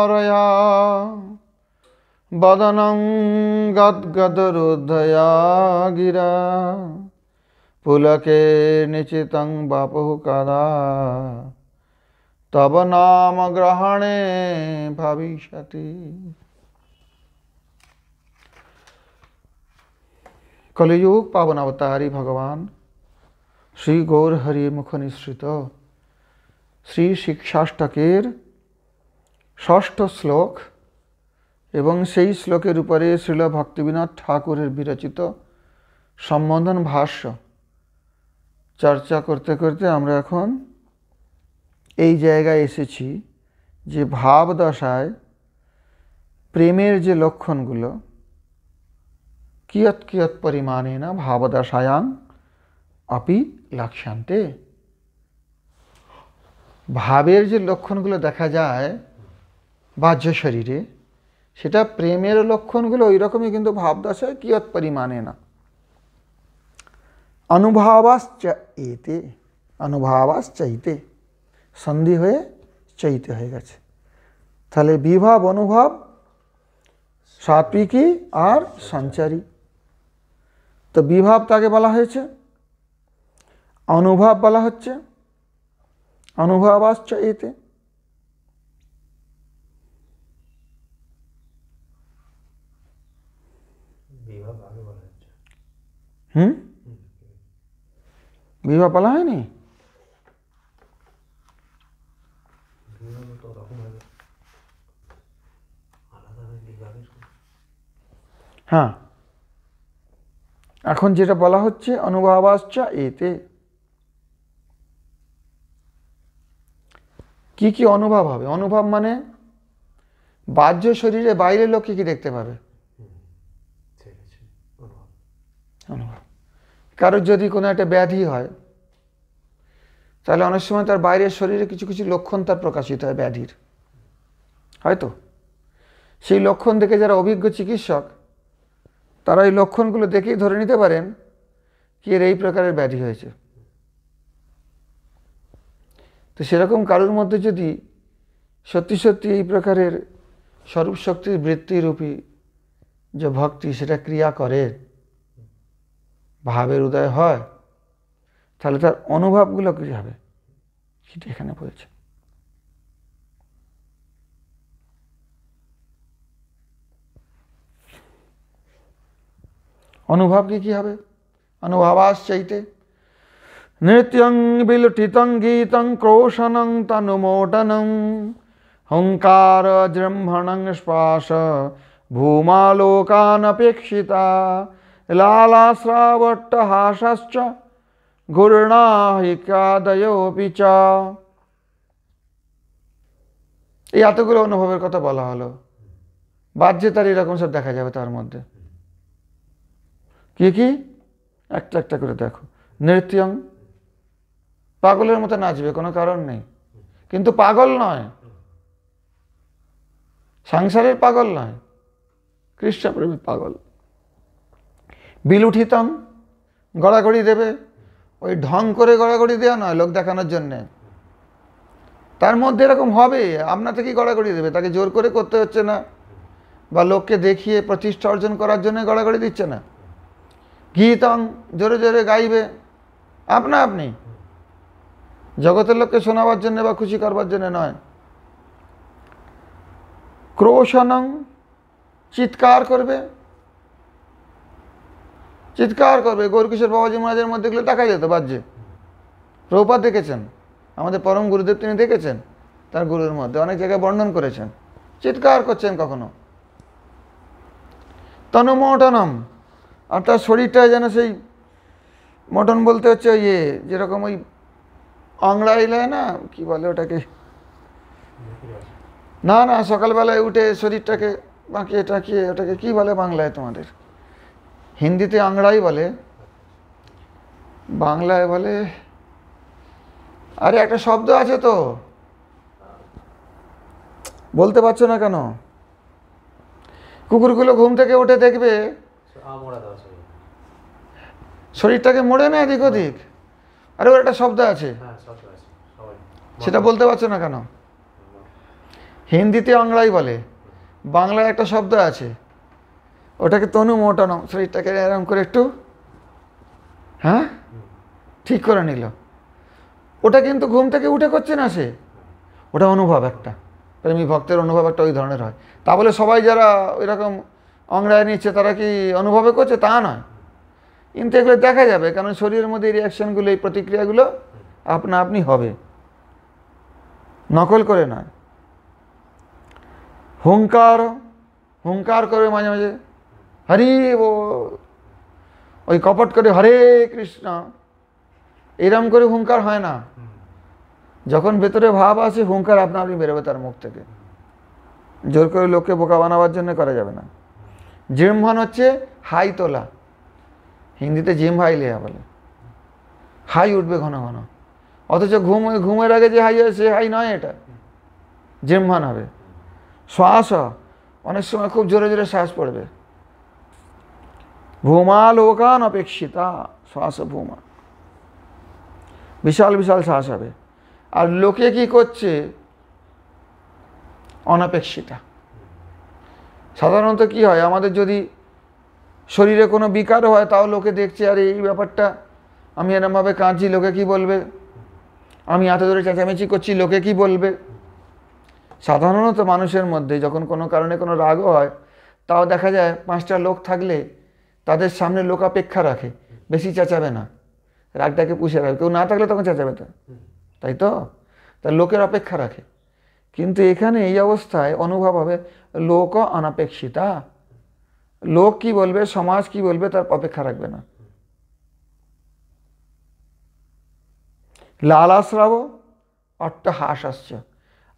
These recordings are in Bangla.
धारया वदनं गद्गदरुद्धया गिरा पुलके निचितं वपुः कदा तब नाम ग्रहणे भविष्यति। कलियुग पावन अवतारी भगवान श्री गौर हरि मुख निसृत श्री शिक्षाष्टकेर षष्ठ श्लोक एवं सेई श्लोकेर उपरे श्रील भक्तिविनोद ठाकुरेर विरचित सम्बोधन भाष्य चर्चा करते करते आमरा एखन এই জায়গায় এসেছি যে ভাব দশায় প্রেমের যে লক্ষণগুলো কিয়ৎ কিয়ৎ পরিমাণেন ভাবদশায়াং अपि লক্ষ্যান্তে, ভাবের যে লক্ষণগুলো দেখা যায় বাহ্য শরীরে সেটা প্রেমের লক্ষণগুলো ওই রকমই কিন্তু ভাবদশায় কিয়ৎ পরিমাণেন অনুভাবাশ্চ এতে, অনুভাবাশ্চৈতে সন্ধি হয়ে চৈতে হয়ে গেছে। তাহলে বিভাব অনুভব সাত্বিকী আর সঞ্চারী। তো বিভাব তাকে বলা হয়েছে, অনুভব বলা হচ্ছে অনুভবাশ্চ এতে। বিভাব বলা হয়নি? হ্যাঁ, এখন যেটা বলা হচ্ছে অনুভবাশ্চ এতে। কি কি অনুভব হবে? অনুভব মানে বাহ্য শরীরে বাইরের লোক কি কি দেখতে পাবে? অনুভব। কারোর যদি কোনো একটা ব্যাধি হয় তাহলে অনেক সময় তার বাইরের শরীরে কিছু কিছু লক্ষণ তার প্রকাশিত হয় ব্যাধির, হয়তো সেই লক্ষণ দেখে যারা অভিজ্ঞ চিকিৎসক তারা এই লক্ষণগুলো দেখেই ধরে নিতে পারেন কি এর এই প্রকারের ব্যাধি হয়েছে। তো সেরকম কারোর মধ্যে যদি সত্যি সত্যি এই প্রকারের স্বরূপ শক্তির বৃত্তিরূপী যে ভক্তি সেটা ক্রিয়া করে, ভাবের উদয় হয়, তাহলে তার অনুভবগুলো কী হবে সেটা এখানে বলছে। অনুভব কি হবে? অনুভবাশ্চৈতে নৃত্যং বিলুঠিতং গীতং ক্রোশনং তনুমোটনং হুঙ্কার জৃম্ভণং স্পাশ ভূমালোকানপেক্ষিতা লালাশ্রাবট্টহাসশ্চ ঘূর্ণাহিকাদয়োপি চ। এই এতগুলো অনুভবের কথা বলা হলো। বাহ্যে তার এরকম সব দেখা যাবে। তার মধ্যে কি কি একটা একটা করে দেখো। নৃত্যং, পাগলের মতো নাচবে, কোনো কারণ নেই, কিন্তু পাগল নয়, সংসারের পাগল নয়, কৃষ্ণপ্রেমী পাগল। বিলুঠিতং, গড়াগড়ি দেবে, ওই ঢং করে গড়াগড়ি দেওয়া নয় লোক দেখানোর জন্যে। তার মধ্যে এরকম হবে, আপনা থেকেই গড়াগড়ি দেবে, তাকে জোর করে করতে হচ্ছে না, বা লোককে দেখিয়ে প্রতিষ্ঠা অর্জন করার জন্য গড়াগড়ি দিচ্ছে না। গীতং, জোরে জোরে গাইবে আপনা আপনি, জগতের লোককে শোনাবার জন্য বা খুশি করবার জন্য নয়। ক্রোশনং, চিৎকার করবে, চিৎকার করবে। গৌরকিশোর বাবাজি মহারাজের মধ্যে এগুলো দেখা যেত বাহ্যে। প্রভুপাদ দেখেছেন, আমাদের পরম গুরুদেব তিনি দেখেছেন, তার গুরুর মধ্যে অনেক জায়গায় বর্ণন করেছেন, চিৎকার করছেন কখনো। তনুমোটনম, আর তার শরীরটা যেন সেই মটন বলতে হচ্ছে ওই যেরকম ওই আংড়াই নেয় না, কি বলে ওটাকে, না না, সকালবেলায় উঠে শরীরটাকে বাঁকিয়ে টাকিয়ে ওটাকে কি বলে বাংলায়? তোমাদের হিন্দিতে আংড়াই বলে, বাংলায় বলে, আরে একটা শব্দ আছে তো, বলতে পারছো না কেন? কুকুরগুলো ঘুম থেকে উঠে দেখবে শরীরটাকে মোড়ে না এদিক ওদিক, আরে ওর একটা শব্দ আছে, সেটা বলতে পারছো না কেন? হিন্দিতে অংলাই বলে, বাংলায় একটা শব্দ আছে, ওটাকে তনু মোটানো, শরীরটাকে এরকম করে একটু হ্যাঁ ঠিক করে নিল। ওটা কিন্তু ঘুম থেকে উঠে করছে না সে, ওটা অনুভব একটা, প্রেমী ভক্তের অনুভব একটা ওই ধরনের হয়। তা বলে সবাই যারা এরকম অংরায় নিচ্ছে তারা কি অনুভবে করছে তা নয়, কিন্তু এগুলো দেখা যাবে, কারণ শরীরের মধ্যে এই রিয়াকশানগুলো, এই প্রতিক্রিয়াগুলো আপনা আপনি হবে, নকল করে নয়। হুঙ্কার, হুঙ্কার করে মাঝে মাঝে হরি ও, ওই কপট করে হরে কৃষ্ণ, এরম করে হুঙ্কার হয় না। যখন ভেতরে ভাব আছে হুঙ্কার আপনা আপনি বেরোবে তার মুখ থেকে, জোর করে লোককে বোকা বানাবার জন্য করা যাবে না। জিহ্বান হচ্ছে হাই তোলা, হিন্দিতে জিম হাই লেয়া বলে, হাই উঠবে ঘন ঘন, অথচ ঘুমের আগে যে হাই হয় সে হাই নয়, এটা জিহ্বান হবে। শ্বাস, অনেক সময় খুব জোরে জোরে শ্বাস পড়বে। ভূমা লোকান অপেক্ষিতা, শ্বাস ভূমা, বিশাল বিশাল শ্বাস হবে। আর লোকে কি করছে, অনপেক্ষিতা। সাধারণত কি হয়, আমাদের যদি শরীরে কোনো বিকার হয় তাও লোকে দেখছে, আর এই ব্যাপারটা আমি এরমভাবে কাঁদছি লোকে কি বলবে, আমি এত ধরে চেঁচামেচি করছি লোকে কি বলবে। সাধারণত মানুষের মধ্যে যখন কোনো কারণে কোনো রাগও হয়, তাও দেখা যায় 5টা লোক থাকলে তাদের সামনে লোক অপেক্ষা রাখে, বেশি চেঁচাবে না, রাগটাকে পুষে রাখবে। কেউ না থাকলে তখন চেঁচাবে, তো তাই তো, তার লোকের অপেক্ষা রাখে। কিন্তু এখানে এই অবস্থায় অনুভব হবে লোক অনপেক্ষিতা, লোক কি বলবে, সমাজ কি বলবে তার অপেক্ষা রাখবে না। লালাস্রাব অট্টহাস্য,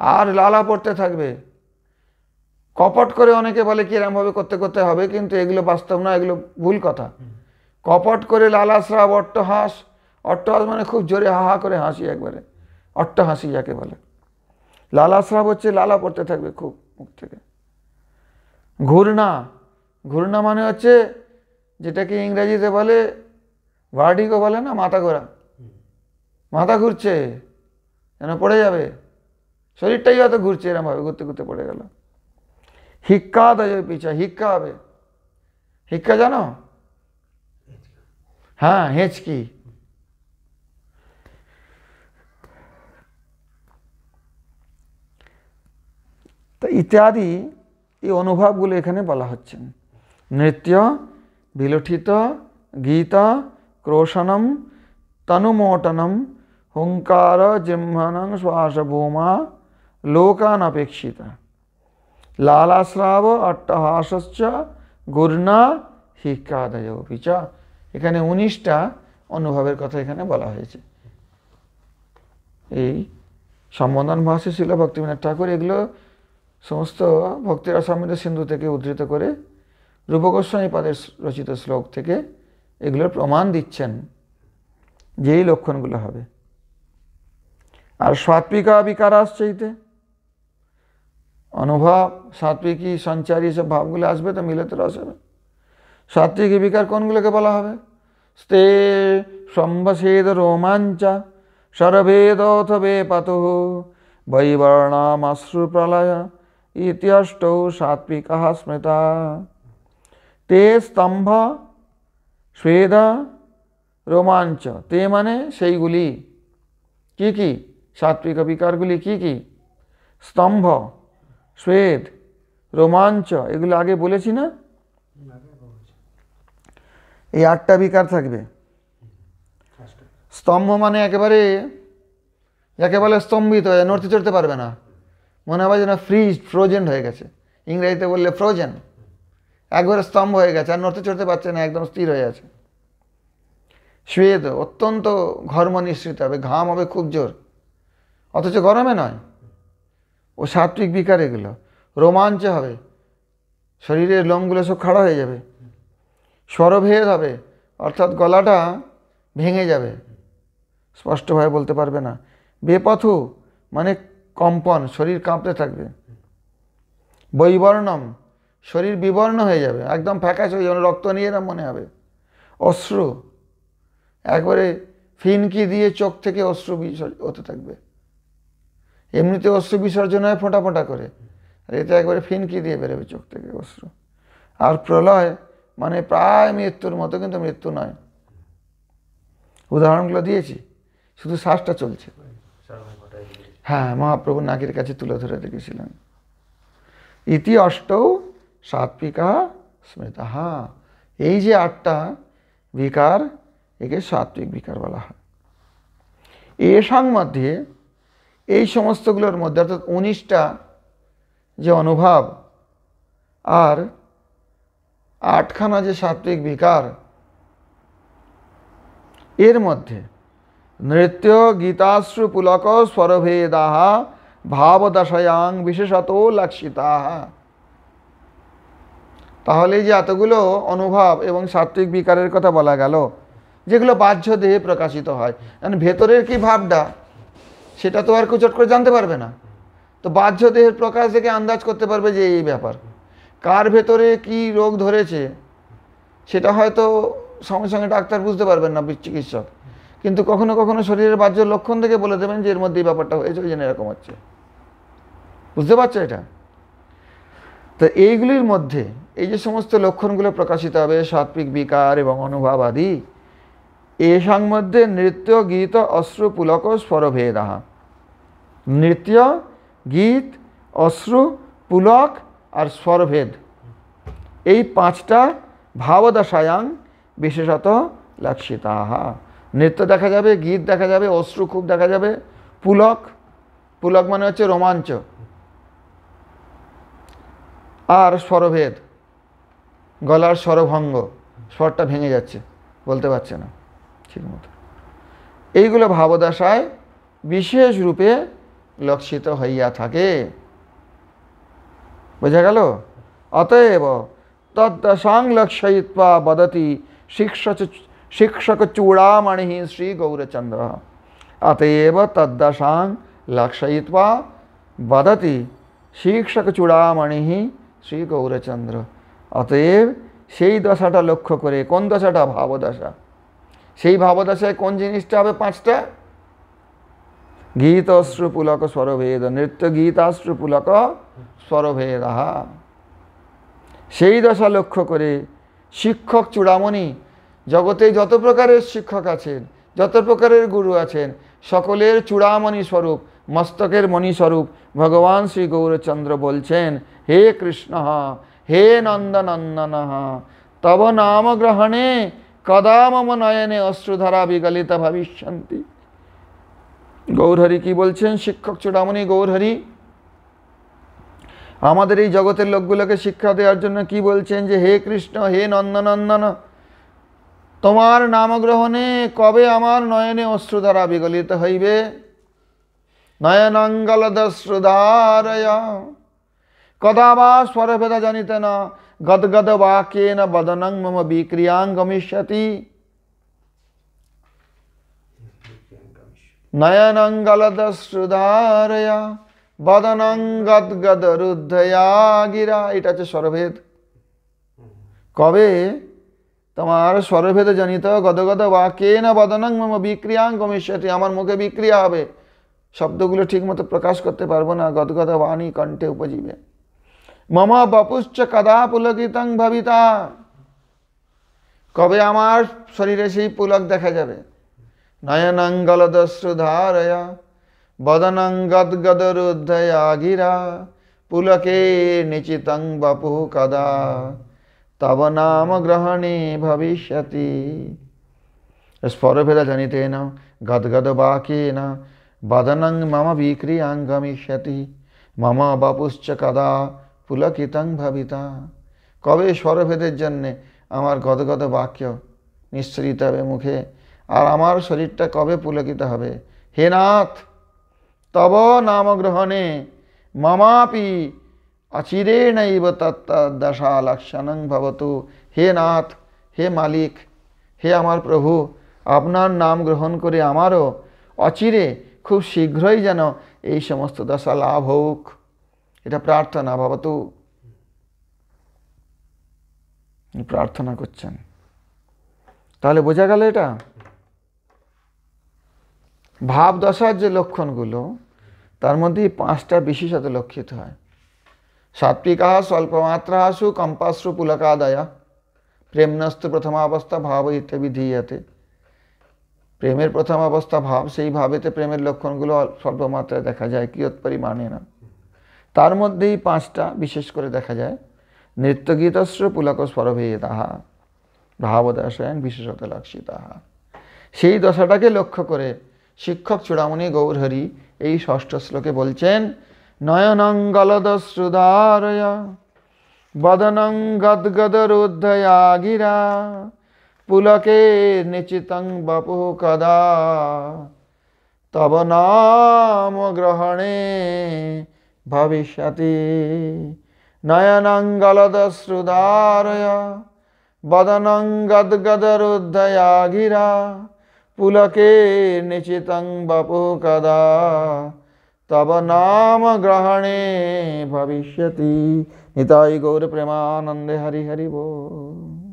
আর লালা পড়তে থাকবে। কপট করে অনেকে বলে কি এরমভাবে করতে করতে হবে, কিন্তু এগুলো বাস্তব না, এগুলো ভুল কথা। কপট করে লালাস্রাব অট্টহাস, অট্টহাস মানে খুব জোরে হাহা করে হাসি, একবারে অট্টহাসি যাকে বলে। লালাস্রাব হচ্ছে লালা পড়তে থাকবে খুব মুখ থেকে। ঘূর্ণা, ঘূর্ণা মানে হচ্ছে যেটাকে ইংরেজিতে বলে ভার্টিগো বলে না, মাথা ঘোরা, মাথা ঘুরছে যেন পড়ে যাবে, শরীরটাই হয়তো ঘুরছে, এরমভাবে ঘুরতে ঘুরতে পড়ে গেল। হিক্কা দয় পিছা, হিক্কা হবে, হিক্কা জানো, হ্যাঁ হেঁচকি। তো ইত্যাদি এই অনুভবগুলো এখানে বলা হচ্ছে। নৃত্য, বিলঠিত, গীত, ক্রোশনম, তনুমোটনম, হুঙ্কার, জিহ্বানং, শ্বাসভূমা, লোকানপেক্ষিতা, লালাস্রাব, অট্টহাস্য, ঘূর্ণা, হিক্কাদয় পিচ। এখানে 19টা অনুভবের কথা এখানে বলা হয়েছে। এই সম্বোধন ভাষে শিল ভক্তিবিনোদ ঠাকুর এগুলো সমস্ত ভক্তি রসামৃত সিন্ধু থেকে উদ্ধৃত করে রূপ গোস্বামী পাদের রচিত শ্লোক থেকে এগুলোর প্রমাণ দিচ্ছেন যে এই লক্ষণগুলো হবে। আর সাত্বিকা বিকার আসছেইতে অনুভব, সাত্বিকী সঞ্চারী সব ভাবগুলো আসবে, তো মিলতে রস হবে। সাত্বিক বিকার কোনগুলোকে বলা হবে? স্তে সম্ভসেদ রোমাঞ্চা শরভেদথ বেপতু বৈবর্ণামশ্রু প্রলয় ইত্যষ্টৌ সাত্বিকা স্মৃতা। তে স্তম্ভ স্বেদ রোমাঞ্চ, তে মানে সেইগুলি, কি কি সাত্বিক বিকারগুলি কি কি? স্তম্ভ, স্বেদ, রোমাঞ্চ, এগুলো আগে বলেছি না? এই 8টা বিকার থাকবে। স্তম্ভ মানে একেবারে যাকে বলে স্তম্ভিত হয়ে নড়তে চড়তে পারবে না, মনে হবে যেন ফ্রোজেন হয়ে গেছে, ইংরেজিতে বললে ফ্রোজেন, একবারে স্তম্ভ হয়ে গেছে, আর নড়তে চড়তে পারছে না, একদম স্থির হয়ে আছে। শ্বেত, অত্যন্ত ঘর্ম নিঃসৃত হবে, ঘাম হবে খুব জোর, অথচ গরমে নয়, ও সাত্বিক বিকার এগুলো। রোমাঞ্চ হবে, শরীরের লোমগুলো সব খাড়া হয়ে যাবে। স্বরভেদ হবে, অর্থাৎ গলাটা ভেঙে যাবে, স্পষ্টভাবে বলতে পারবে না। বেপথু মানে কম্পন, শরীর কাঁপতে থাকবে। বৈবর্ণম, শরীর বিবর্ণ হয়ে যাবে, একদম ফ্যাকাশে হয়ে যাবে, রক্ত নিয়ে না মনে হবে। অশ্রু, একবারে ফিনকি দিয়ে চোখ থেকে অশ্রু হতে থাকবে। এমনিতে অশ্রু বিসর্জন হয় ফোঁটা ফোঁটা করে, আর এতে একবারে ফিনকি দিয়ে বেরোবে চোখ থেকে অশ্রু। আর প্রলয় মানে প্রায় মৃত্যুর মতো, কিন্তু মৃত্যু নয়। উদাহরণগুলো দিয়েছি, শুধু শ্বাসটা চলছে। হ্যাঁ, মহাপ্রভু নাকের কাছে তুলে ধরে দেখেছিলেন। ইতি অষ্টৌ সাত্বিকা স্মৃতা। এই যে 8টা বিকার, একে সাত্বিক বিকার বলা হয়। এসং মধ্যে, এই সমস্তগুলোর মধ্যে অর্থাৎ 19টা যে অনুভব আর 8খানা যে সাত্বিক বিকার, এর মধ্যে নৃত্য গীতাশ্রু পুলক স্বরভেদাহ ভাবদশায়াং বিশেষত লক্ষিতাহ। তাহলে যে এতগুলো অনুভব এবং সাত্বিক বিকারের কথা বলা গেল, যেগুলো বাহ্য দেহে প্রকাশিত হয়, মানে ভেতরের কি ভাবটা সেটা তো আর কুচট করে জানতে পারবে না। তো বাহ্য দেহের প্রকাশ থেকে আন্দাজ করতে পারবে যে এই ব্যাপার। কার ভেতরে কি রোগ ধরেছে সেটা হয়তো সঙ্গে সঙ্গে ডাক্তার বুঝতে পারবেন না, চিকিৎসক, কিন্তু কখনো কখনো শরীরের বাহ্য লক্ষণ থেকে বলে দেবেন যে এর মধ্যে এই ব্যাপারটা হয়েছে, ওই জন্য এরকম হচ্ছে। বুঝতে পারছো এটা? তো এইগুলির মধ্যে এই যে সমস্ত লক্ষণগুলো প্রকাশিত হবে, সাত্বিক বিকার এবং অনুভব আদি, এসং মধ্যে নৃত্য গীত অশ্রু পুলক স্বরভেদাহ। নৃত্য, গীত, অশ্রু, পুলক আর স্বরভেদ, এই 5টা ভাবদশায়াং বিশেষত লক্ষিতাহ। নৃত্য দেখা যাবে, গীত দেখা যাবে, অশ্রু খুব দেখা যাবে, পুলক, পুলক মানে হচ্ছে রোমাঞ্চ, আর স্বরভেদ, গলার স্বরভঙ্গ, স্বরটা ভেঙে যাচ্ছে, বলতে পারছে না ঠিক মতো। এইগুলো ভাবদশায় বিশেষ রূপে লক্ষিত হইয়া থাকে। বোঝা গেল? অতএব তদ্দশাং লক্ষয়িত্বা বদতি শিক্ষক চূড়ামণি শ্রী গৌরচন্দ্র। অতএব তদ্দশাং লক্ষয়িত্বা বদতি শিক্ষক চূড়ামণি শ্রী গৌরচন্দ্র। অতএব সেই দশাটা লক্ষ্য করে, কোন দশাটা? ভাবদশা। সেই ভাবদশায় কোন জিনিসটা হবে? 5টা: গীত অশ্রু পুলক স্বরভেদ, নৃত্য গীতাশ্রু পুলক স্বরভেদ। সেই দশা লক্ষ্য করে শিক্ষক চূড়ামণি, জগতে যত প্রকারের শিক্ষক আছেন, যত প্রকারের গুরু আছেন, সকলের চূড়ামণি স্বরূপ, মস্তকের মণি স্বরূপ ভগবান শ্রী গৌরচন্দ্র বলছেন, হে কৃষ্ণ, হে নন্দনন্দন, তব নাম গ্রহণে কদা মম নয়নে অশ্রুধারা বিগলিত ভবিষ্যন্তি। গৌরহরি কি বলছেন? শিক্ষক চূড়ামণি গৌরহরি আমাদের এই জগতের লোকগুলোকে শিক্ষা দেওয়ার জন্য কি বলছেন? যে হে কৃষ্ণ, হে নন্দনন্দন, তোমার নামগ্রহণে কবে আমার নয়নে অশ্রুধারা বিগলিত হইবে? নয়নঙ্গলদশ্রুধারয়া কদা বা স্বরভেদ জানিতে না গদগদ বাক্যেন বদনং মম বিক্রিয়াং গমিষ্যতি। নয়নঙ্গলদশ্রুধারয়া বদনং গদগদ রুদ্ধয়া গিরা। এটা হচ্ছে স্বরভেদ। কবে তোমার স্বরভেদ জানিত গদগদ বাক্যেন বদনং মম বিক্রিয়াং গমিষ্যতি, আমার মুখে বিক্রিয়া হবে, শব্দগুলো ঠিক মতো প্রকাশ করতে পারবো না, গদগদ বাণী কণ্ঠে উপজীবে। মম বপুশ্চ কদা পুলকিতং ভবিতা, কবে আমার শরীরে সেই পুলক দেখা যাবে? নয়নঙ্গলদশ্রুধারয়া বদনং গদগদরুদ্ধয়া গিরা পুলকে নিচিতং বপু কদা তব নাম গ্রহণে ভবিষ্যতি। স্বরভেদ জানিতেন গদগদ বাক্যেন বদনং মম বিক্রিয়াং গমিষ্যতি। মম বপুশ্চ কদা পুলকিতং ভবিতা, কবে স্বরভেদের জন্যে আমার গদগদ বাক্য নিঃসরিত হবে মুখে, আর আমার শরীরটা কবে পুলকিত হবে? হে নাথ, তব নাম গ্রহণে মমাপি অচিরেণৈব তত্তদ্দশা লক্ষণং ভবতু। হে নাথ, হে মালিক, হে আমার প্রভু, আপনার নাম গ্রহণ করে আমারও অচিরে, খুব শীঘ্রই যেন এই সমস্ত দশা লাভ হোক, এটা প্রার্থনা। ভবতু, প্রার্থনা করছেন। তাহলে বোঝা গেল এটা ভাবদশার যে লক্ষণগুলো, তার মধ্যে এই 5টা বিশেষত লক্ষিত হয়। সাত্বিকাহ স্বল্পমাত্রাসু কম্পাশ্রু পুলকাদয়া প্রেমনস্তু প্রথমাবস্থা ভাব ইত্যবিধীয়তে। প্রেমের প্রথম অবস্থা ভাব, সেই ভাবেতে প্রেমের লক্ষণগুলো স্বল্প মাত্রায় দেখা যায়, কিয়ৎ পরিমাণে না। তার মধ্যেই 5টা বিশেষ করে দেখা যায়। নৃত্যগীতস্র পুলক স্বরভেদাহা ভাবদশায়ন বিশেষত লক্ষিতাহা। সেই দশাটাকে লক্ষ্য করে শিক্ষক চূড়ামণি গৌরহরি এই 6ষ্ঠ শ্লোকে বলছেন, নয়নং গলদশ্রুধারয়া বদনং গদ্গদরুদ্ধয়া গিরা পুলকে নিচিতং বপু কদা তব নাম গ্রহণে ভবিষ্যতি। নয়নং গলদশ্রুধারয়া বদনং গদ্গদরুদ্ধয়া গিরা পুলকে নিচিতং বপু কদা তব নাম গ্রহণে ভবিষ্যতি। নিতাই গৌর প্রেমানন্দে হরি হরি বল।